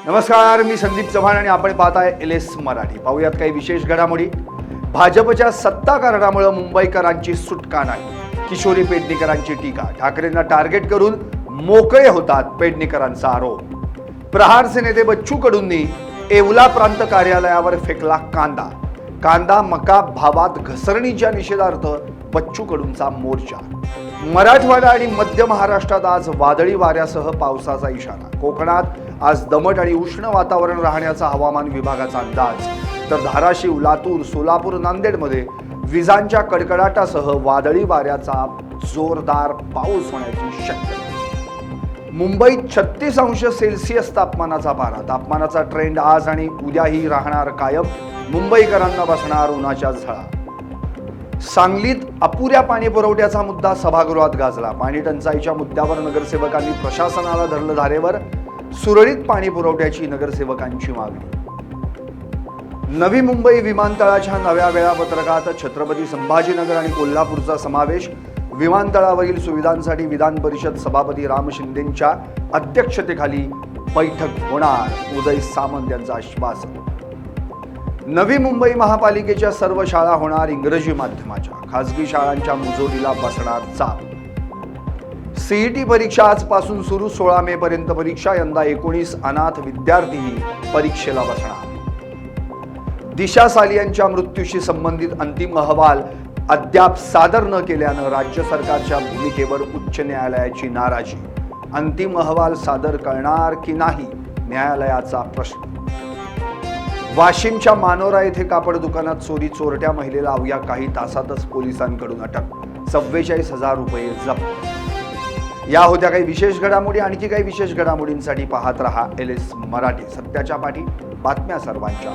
नमस्कार, मी संदीप चव्हाण आणि आपण पाहताय LS मराठी। पाहूयात काही विशेष घडामोडी। भाजपच्या सत्ता कारणामुळे मुंबईकरांची सुटका नाही, किशोरी पेडणेकरांची टीका। ठाकरेंना टार्गेट करून मोकळे होतात पेडणेकरांचा आरोप। प्रहारचे नेते बच्चू कडूंनी येवला प्रांत कार्यालयावर फेकला कांदा मका भावात घसरणीच्या निषेधार्थ बच्चू कडूंचा मोर्चा। मराठवाडा आणि मध्य महाराष्ट्रात आज वादळी वाऱ्यासह पावसाचा इशारा। कोकणात आज दमट आणि उष्ण वातावरण राहण्याचा हवामान विभागाचा अंदाज। तर धाराशिव, लातूर, सोलापूर, नांदेडमध्ये विजांच्या कडकडाटासह वादळी वाऱ्याचा जोरदार पाऊस होण्याची शक्यता। मुंबईत 36 अंश सेल्सिअस तापमानाचा पारा। तापमानाचा ट्रेंड आज आणि उद्याही राहणार कायम। मुंबईकरांना बसणार उन्हाच्या झळा। सांगलीत अपुऱ्या पाणी पुरवठ्याचा मुद्दा सभागृहात गाजला। पाणी टंचाईच्या मुद्द्यावर नगरसेवकांनी प्रशासनाला धरलं धारेवर। सुरळीत पाणी पुरवठ्याची नगरसेवकांची मागणी। नवी मुंबई विमानतळाच्या नव्या वेळापत्रकात छत्रपती संभाजीनगर आणि कोल्हापूरचा समावेश। विमानतळावरील सुविधांसाठी विधान परिषद सभापती राम शिंदेंच्या अध्यक्षतेखाली बैठक होणार। उदय सामंत यांचं आश्वासन। नवी मुंबई महापालिकेच्या सर्व शाळा होणार इंग्रजी माध्यमाच्या। खासगी शाळांच्या मुजोरीला बसणार चाप। सीईटी परीक्षा आजपासून सुरू। 16 मे पर्यंत परीक्षा। यंदा 19 अनाथ विद्यार्थीही परीक्षेला बसणार। दिशा सालियांच्या मृत्यूशी संबंधित अंतिम अहवाल अद्याप सादर न केल्यानं राज्य सरकारच्या भूमिकेवर उच्च न्यायालयाची नाराजी। अंतिम अहवाल सादर करणार की नाही, न्यायालयाचा प्रश्न। वाशिमच्या मानोरा येथे कापड दुकानात चोरी। चोरट्या महिलेला अवघ्या काही तासातच पोलिसांकडून अटक। 44,000 रुपये जप्त। या होत्या काही विशेष घडामोडी। आणखी काही विशेष घडामोडींसाठी पाहत रहा LS मराठी। सत्याच्या पाठी, बातम्या सर्वांच्या।